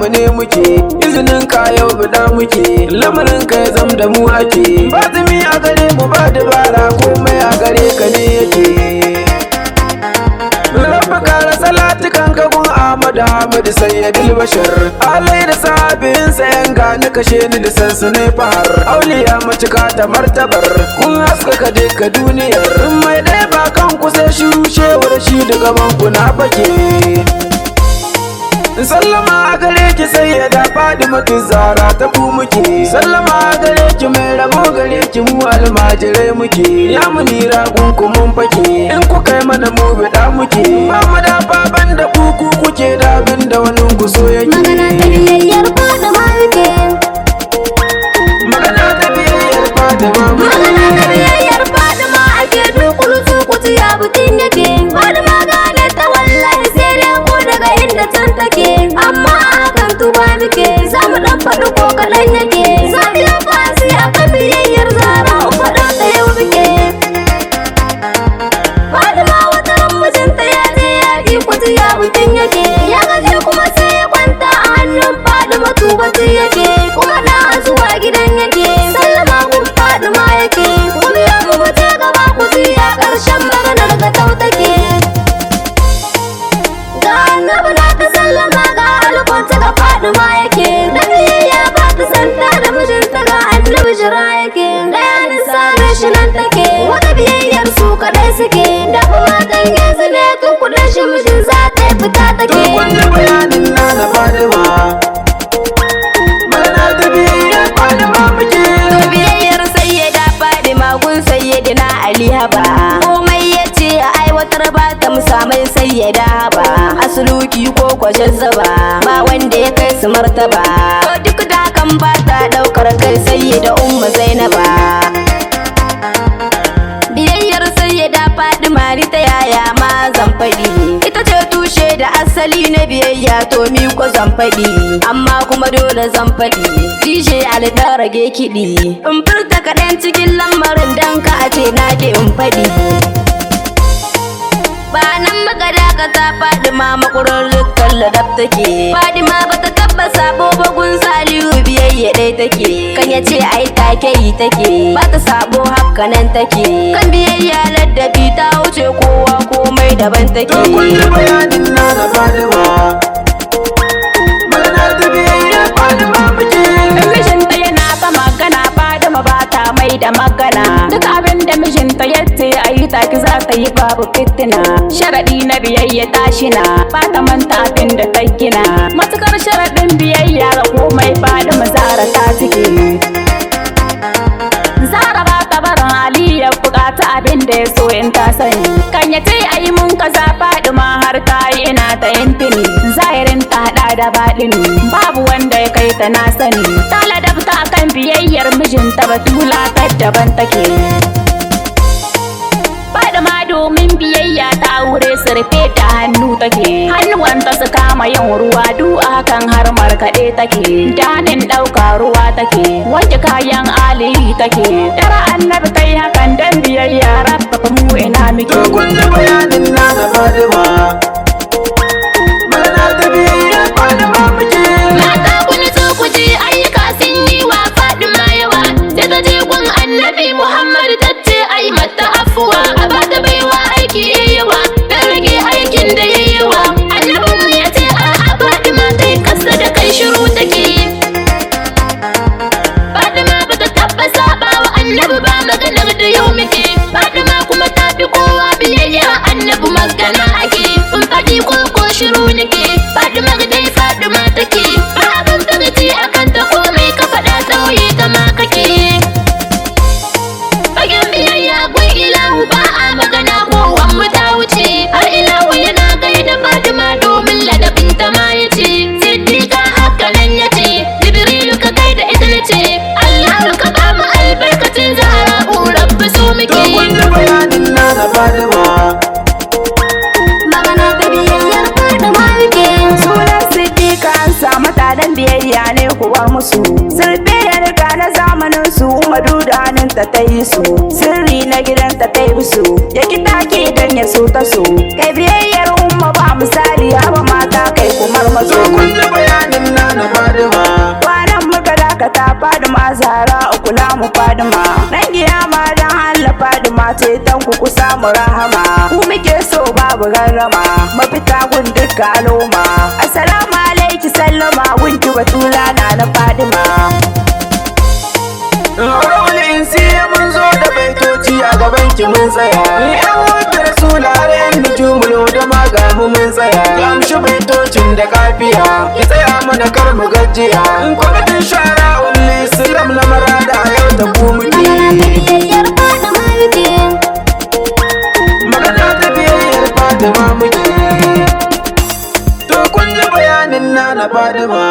namu ne muke, izinin ka yau bida muke, lamarin ka ya zam da mu ake. Fadimi a gare mu ba dabara, komai a gare ka ne yake. Rabba kara salatukan ka gun Ahmadu Hamadu Sayyidul Bashar, alai da sahabin sayan gani kashe ni da sansane fahar. Auliya macika ta martabar, kun haskaka duka duniyar. Mai ɗaya ba kan ku sai shiru shewar shi da gaban ku na fake. Sallama a gare ki sayyada Fadima ki Zara ta ku muke, sallama a gare ki mai rabo gare ki mu almajirai muke. Ya munira gunku mun fake, in ku kai mana mu bida muke. Ba da baban da kuku kuke da abin da wani ku so yake. Magana ta biyayyar Fadima yake. Magana ta biyayyar Fadima. Magana ta biyayyar Fadima ake dukulu tukuti ya butin yake. Fadima gane ta wallahi sai dai ko daga inda can take. Amma a hakan tuba muke, za mu dan faɗi ko kaɗan yake. Za mu yi fasi a kan biyayyar Zara, faɗa ta yau muke. Fadima wata ran mijinta ya je yaƙi kuti ya butin yake. Ya gaje kuma sai ya kwanta a hannun Fadima tubati yake. Kuma na zuwa gidan yake, sallama gun Fadima yake. Ku biyo mu wuce gaba ku a ƙarshen maganar ga tau take. Ga annabi na ta sallama ga alkwanta ga Fadima yake. Da biyayya ba ta santa da mijinta ga annabi jira yake. Ɗayanin same shi nan take, wata biyayyar su kaɗai suke. Da kuma dan yanzu ne tun kuɗin shi mijin za ta yi fita take. To kun ji bayanin na Fadima. Magana ta biyayyar Fadima muke. To biyayyar sayyada Fadima gun sayyidina Ali haba. Komai yace a aiwatar ba ta musamman sayyada haba. Asuluki ko kwashen zaba, ba wanda ya kai su martaba. To duk da kan ba ta daukar kai sayyada Umma Zainaba. Biyayyar sayyada Fadima ni ta yaya ma zan faɗi. Ita ce tushe da asali na biyayya, to mi ko zan faɗi. Amma kuma dole zan faɗi, DJ Ali ta rage kiɗi. In furta kaɗan cikin lamarin dan ka a ce na ke in faɗi. Ba nan maka dakata Fadima makurarrukan ladab take. Fadima bata taba sabo bagun Salihu biyayya dai take. Kan ya ce ai take yi take, ba ta sabo haka nan take. Kan biyayya ladabi ta wuce kowa komai daban take. To kun ji bayanin na Fadima. Magana ta biyayyar Fadima muke. Mijinta yana ta magana, Fadima ba ta mai da magana. Duk abin da mijinta ya ce a yi taki za ta yi babu fitina. Sharaɗi na biyayya tashina, ba ta manta abin da ta gina. Matukar sharaɗin biyayya ga komai Fadima Zara ta cike. Zara ba ta barin Ali ya bukata abin da ya so in ta sani. Kan ya ce a yi mun kaza Fadima har ta yi ina ta yin tuni. Zahirin ta hada da baɗini, babu wanda ya kai ta na sani. Ta ladabta kan biyayyar mijinta Batula ta daban take. Fadima domin biyayya ta aure surfe ta hannu take. Hannuwanta su kama yin ruwa du'a kan har markaɗe take. Danin ɗauka ruwa take, wanke kayan alihi take. Yar annabi ta yi hakan dan biyayya, rabba mu ina muke. To kun ji bayanin na Fadima. Magana ta biyayyar Fadima muke. Mata ku nutsu ku ji ayyuka sun yi wa Fadima yawa. Sai ta je gun annabi Muhammad ta ce ai mata afuwa. A ba ta baiwa aiki yawa, ta rage aikin da yawa. Annabinmu ya ce a'a Fadima kai kasa da kai shiru take. Fadima ba ta taba saba wa annabi ba, maganar da yau muke. Fadima kuma ta fi kowa biyayya, annabi magana ake. In faɗi ko shiru nake, Fadima dai Fadima take. Ba abin ta gaci akan ta komai ka faɗa sauyi ta ma kake. Fagen biyayya gun ilahu ba a magana kowan mu ta wuce. Har ilahu yana gaida Fadima domin ladabin ta ma ya ce. Siddiqa haka nan ya ce, Jibrilu ka gaida ita na ce. Allahu ka ba mu albarkacin Zahra rabbi so muke. To kun ji bayanin na Fadima. Magana ta biyayyar Fadima muke. Sunan Siddiqa an samu tadan biyayya ne kuwa musu. Sirfe ya riga na zamanin su, Umadu da hannunta ta yi su. Sirri na gidanta ta yi su, ya ki take dan ya so ta so. Kai biyayyar Umma ba misali, haba mata kai kumar maso. To kun ji bayanin na mu Fadima. Nan kiyama dan Allah Fadima ceton ku samu rahama. Ku muke so babu garrama, mafita gun duka al'umma. Assalamu alaiki sallama gunki batula na Fadima. Raulin siya mun zo da baitoci a gaban ki mun tsaya. Ni yan wata rasulare yan nujumulo da magamu mun tsaya. Gamshi baitocin da kafiya, ki tsaya mana kar mu gajiya. In kwamitin shara ulli islam na marada a yau da ku muke. Biyayyar Fadima muke. Magana ta biyayyar Fadima muke. To kun ji bayanin na Fadima.